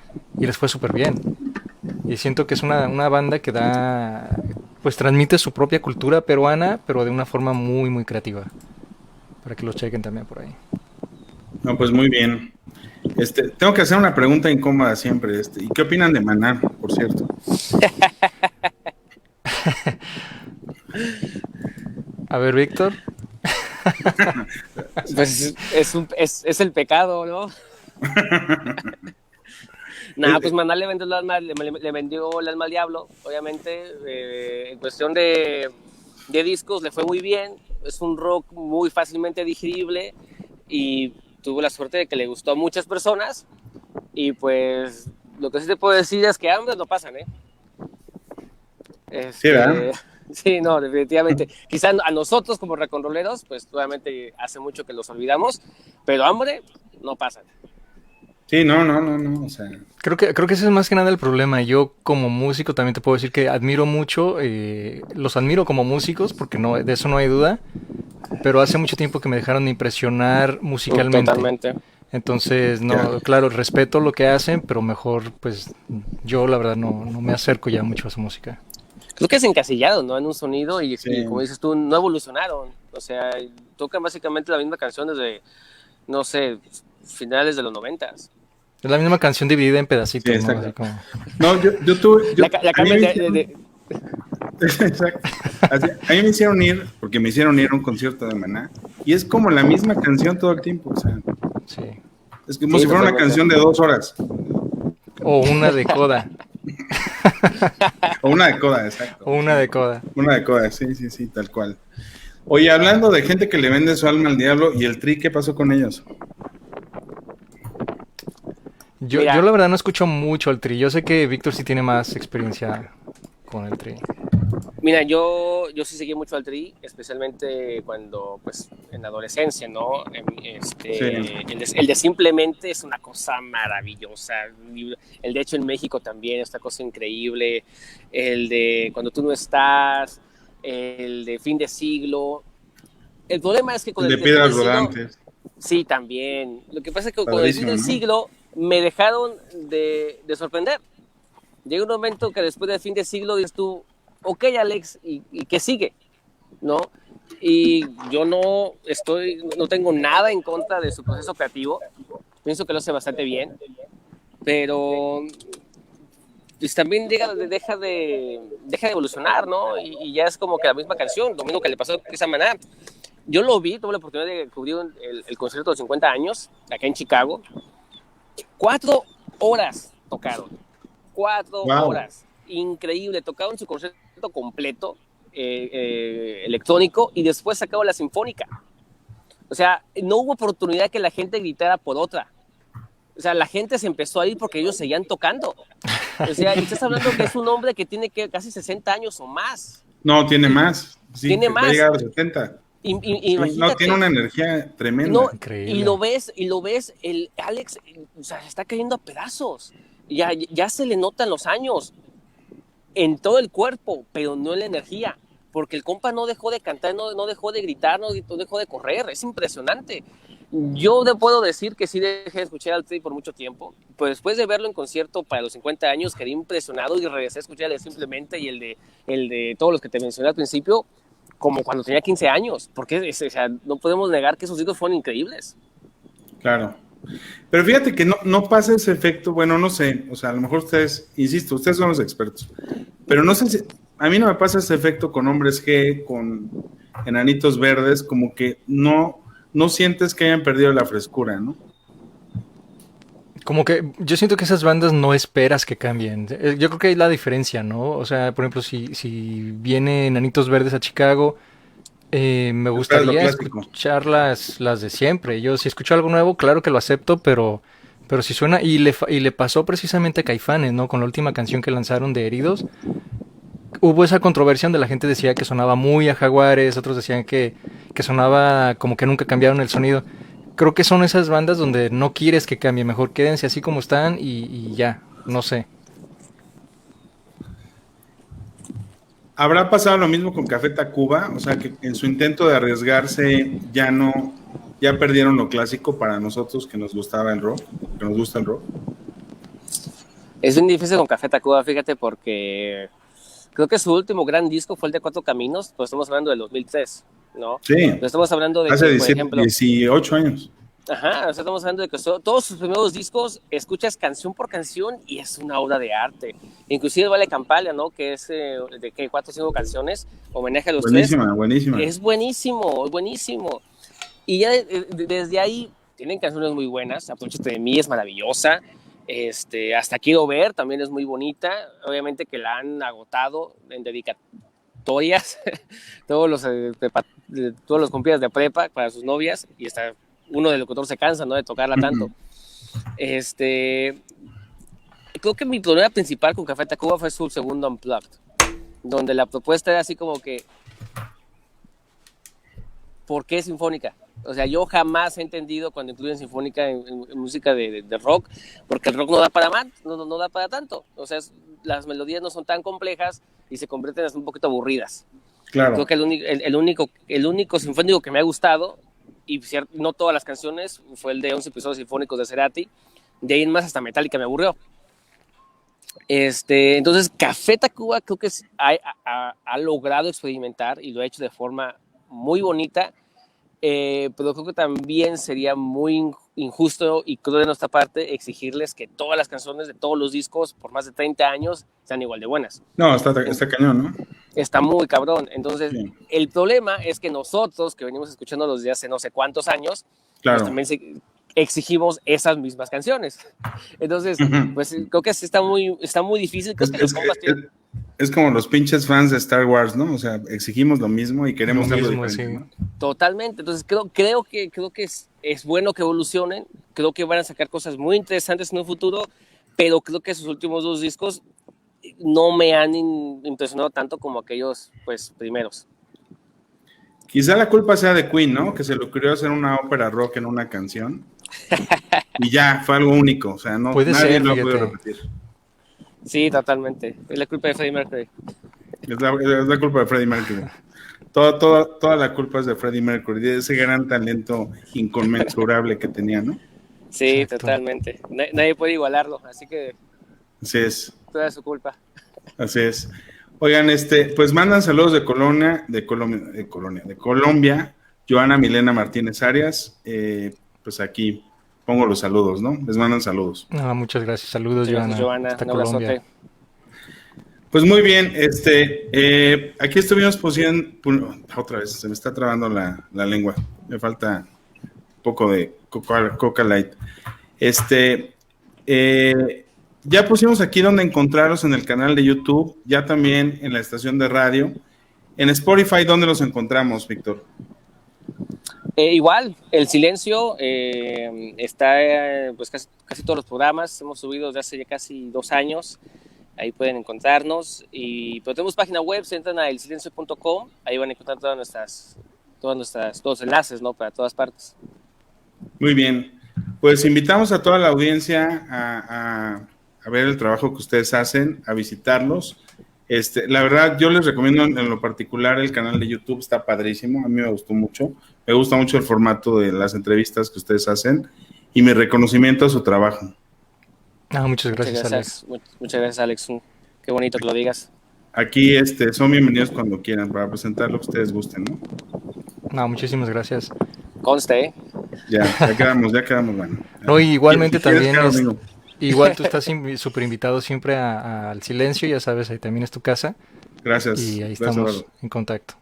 y les fue súper bien. Y siento que es una banda que pues transmite su propia cultura peruana, pero de una forma muy, muy creativa. Para que lo chequen también por ahí. No, pues muy bien. Tengo que hacer una pregunta incómoda siempre. ¿Y qué opinan de Maná, por cierto? A ver, Víctor. Pues es el pecado, ¿no? Pues Maná le vendió el alma al diablo, obviamente. En cuestión de discos le fue muy bien. Es un rock muy fácilmente digerible y tuvo la suerte de que le gustó a muchas personas. Y pues lo que sí te puedo decir es que hambre no pasan, ¿eh? Sí, ¿verdad? Sí, no, definitivamente. Quizás a nosotros como reconroleros, pues obviamente hace mucho que los olvidamos, pero hambre no pasan. Sí, no, o sea... Creo que ese es más que nada el problema. Yo como músico también te puedo decir que admiro mucho, los admiro como músicos, porque de eso no hay duda, pero hace mucho tiempo que me dejaron de impresionar musicalmente. Totalmente. Entonces, claro, respeto lo que hacen, pero mejor, pues, yo la verdad no me acerco ya mucho a su música. Creo que es encasillado, ¿no? En un sonido y como dices tú, no evolucionaron. O sea, tocan básicamente la misma canción desde, no sé, finales de los 90s. Es la misma canción dividida en pedacitos, sí, ¿no? Así como... No, yo tuve... La cambian de... Exacto. A mí me hicieron ir a un concierto de Maná y es como la misma canción todo el tiempo, o sea... Sí. Es como si fuera una canción de 2 horas. O una de coda. O una de coda, exacto. O una de coda. Una de coda, sí, tal cual. Oye, hablando de gente que le vende su alma al diablo, ¿y el Tri qué pasó con ellos? Yo la verdad no escucho mucho el Tri. Yo sé que Víctor sí tiene más experiencia con el Tri. Mira, yo sí seguí mucho al Tri, especialmente cuando, pues, en la adolescencia, ¿no? El de Simplemente es una cosa maravillosa. El de Hecho en México también, esta cosa increíble. El de Cuando tú no estás, el de Fin de Siglo. El problema es que con el de Piedras Rodantes. Sí, también. Lo que pasa es que con el Fin del Siglo me dejaron de sorprender. Llega un momento que después del Fin del Siglo dices tú, ok, Alex, ¿y qué sigue? ¿No? Y yo no tengo nada en contra de su proceso creativo. Pienso que lo hace bastante bien. Pero pues, también deja de evolucionar, ¿no? Y ya es como que la misma canción, lo mismo que le pasó a Chris Maná. Yo lo vi, tuve la oportunidad de cubrir el concierto de 50 años, acá en Chicago. 4 horas tocaron. 4 horas. Increíble. Tocaron su concierto completo, electrónico, y después sacaron la sinfónica. O sea, no hubo oportunidad que la gente gritara por otra. O sea, la gente se empezó a ir porque ellos seguían tocando. O sea, y estás hablando que es un hombre que tiene casi 60 años o más. No, tiene más. Sí, tiene más. Llega a los 70. No, tiene una energía tremenda. No, increíble. Y lo ves, el Alex, o sea, se está cayendo a pedazos. Ya se le notan los años en todo el cuerpo, pero no en la energía. Porque el compa no dejó de cantar, no dejó de gritar, no dejó de correr. Es impresionante. Yo puedo decir que sí dejé de escuchar al Tri por mucho tiempo, pero después de verlo en concierto para los 50 años quedé impresionado y regresé a escuchar el Simplemente y el de todos los que te mencioné al principio, como cuando tenía 15 años, porque o sea, no podemos negar que esos discos fueron increíbles. Claro. Pero fíjate que no pasa ese efecto, bueno, no sé, o sea, a lo mejor ustedes, insisto, ustedes son los expertos, pero no sé si, a mí no me pasa ese efecto con Hombres G, con Enanitos Verdes, como que no sientes que hayan perdido la frescura, ¿no? Como que yo siento que esas bandas no esperas que cambien. Yo creo que hay la diferencia, ¿no? O sea, por ejemplo, si viene Enanitos Verdes a Chicago, me gustaría escuchar las de siempre. Yo si escucho algo nuevo, claro que lo acepto, pero si suena, y le pasó precisamente a Caifanes, ¿no? Con la última canción que lanzaron de Heridos, hubo esa controversia donde la gente decía que sonaba muy a Jaguares, otros decían que sonaba como que nunca cambiaron el sonido. Creo que son esas bandas donde no quieres que cambie, mejor quédense así como están y ya, no sé. ¿Habrá pasado lo mismo con Café Tacuba? O sea, que en su intento de arriesgarse ya perdieron lo clásico para nosotros que nos gustaba el rock, que nos gusta el rock. Es bien difícil con Café Tacuba, fíjate, porque creo que su último gran disco fue el de Cuatro Caminos, pues estamos hablando del 2003, ¿no? Sí. Pero estamos hablando de hace que, por ejemplo, 18 años. Ajá, o sea, estamos hablando de que todos sus primeros discos escuchas canción por canción y es una obra de arte. Inclusive Vale Campagna, ¿no? Que es de 4 o 5 canciones, homenaje a los buenísima, Buenísima. Es buenísimo. Y ya desde ahí tienen canciones muy buenas. Aprovechate de mí es maravillosa. Hasta Quiero Ver también es muy bonita. Obviamente que la han agotado en dedicatorias todos los compañeros de prepa para sus novias y hasta uno del locutor se cansa, ¿no? De tocarla tanto. Creo que mi problema principal con Café Tacuba fue su segundo Unplugged, donde la propuesta era así como que ¿por qué sinfónica? O sea, yo jamás he entendido cuando incluyen sinfónica en música de rock, porque el rock no da para más, no da para tanto. O sea, las melodías no son tan complejas y se convierten en un poquito aburridas. Claro. Creo que el único sinfónico que me ha gustado, y no todas las canciones, fue el de 11 episodios sinfónicos de Cerati. De ahí en más hasta Metallica me aburrió. Entonces Café Tacuba creo que ha logrado experimentar y lo ha hecho de forma muy bonita, pero creo que también sería muy injusto y cruel de nuestra parte exigirles que todas las canciones de todos los discos por más de 30 años sean igual de buenas. No, está cañón, ¿no? Está muy cabrón. Entonces, sí. El problema es que nosotros, que venimos escuchándolos desde hace no sé cuántos años, claro. pues también exigimos esas mismas canciones. Entonces, pues creo que está muy difícil. Creo que los compas tienen... Es como los pinches fans de Star Wars, ¿no? O sea, exigimos lo mismo y queremos algo diferente, ¿no? Totalmente. Entonces, creo que es bueno que evolucionen. Creo que van a sacar cosas muy interesantes en un futuro, pero creo que sus últimos 2 discos no me han impresionado tanto como aquellos, pues, primeros. Quizá la culpa sea de Queen, ¿no? Que se le ocurrió hacer una ópera rock en una canción. Y ya, fue algo único. O sea, nadie lo puede repetir. Sí, totalmente. Es la culpa de Freddie Mercury. Es la culpa de Freddie Mercury. Toda la culpa es de Freddie Mercury, de ese gran talento inconmensurable que tenía, ¿no? Sí, exacto. Totalmente. Nadie puede igualarlo, así que... Así es. Toda su culpa. Así es. Oigan, pues mandan saludos de Colombia, Joana Milena Martínez Arias. Pues aquí pongo los saludos, ¿no? Les mandan saludos. Muchas gracias. Saludos, Joana. Hasta Colombia. Pues muy bien, aquí estuvimos poniendo, otra vez, se me está trabando la lengua, me falta un poco de Coca Light. Ya pusimos aquí donde encontrarlos en el canal de YouTube, ya también en la estación de radio. En Spotify, ¿dónde los encontramos, Víctor? Igual, El Silencio está, pues casi todos los programas, hemos subido desde hace ya casi 2 años. Ahí pueden encontrarnos, pero tenemos página web, se entran a elsilencio.com, ahí van a encontrar todos los enlaces, ¿no? Para todas partes. Muy bien, pues invitamos a toda la audiencia a ver el trabajo que ustedes hacen, a visitarlos. La verdad, yo les recomiendo en lo particular el canal de YouTube, está padrísimo, a mí me gustó mucho, me gusta mucho el formato de las entrevistas que ustedes hacen y mi reconocimiento a su trabajo. Muchas gracias, Alex. Muchas gracias, Alex. Qué bonito que lo digas. Aquí son bienvenidos cuando quieran para presentar lo que ustedes gusten, ¿no? Muchísimas gracias. Conste, ¿eh? Ya quedamos, bueno. No, igualmente también, igual tú estás súper invitado siempre al Silencio, ya sabes, ahí también es tu casa. Gracias. Y ahí estamos en contacto.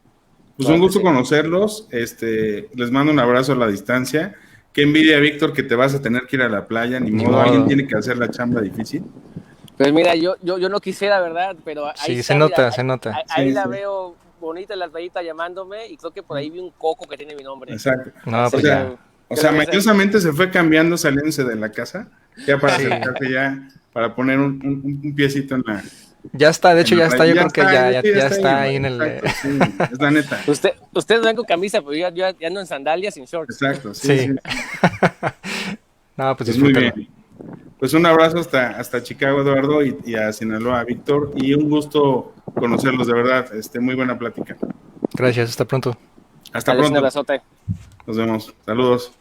Pues un gusto conocerlos, les mando un abrazo a la distancia. Qué envidia, Víctor, que te vas a tener que ir a la playa, ni modo, alguien tiene que hacer la chamba difícil. Pues mira, yo no quisiera, ¿verdad? Pero ahí sí, se nota. Ahí la veo bonita en la playita llamándome y creo que por ahí vi un coco que tiene mi nombre. Exacto. O sea, mañosamente se fue cambiando, saliéndose de la casa, ya para acercarse ya, para poner un piecito en la... Ya está, de hecho ya está, yo creo que ya está ahí en el... Exacto, sí, es la neta. Ustedes ven con camisa, pero yo ando en sandalias sin shorts. Exacto, sí. Pues muy bien. Pues un abrazo hasta Chicago, Eduardo, y a Sinaloa, Víctor, y un gusto conocerlos, de verdad, muy buena plática. Gracias, hasta pronto. Hasta pronto. Un abrazote. Nos vemos. Saludos.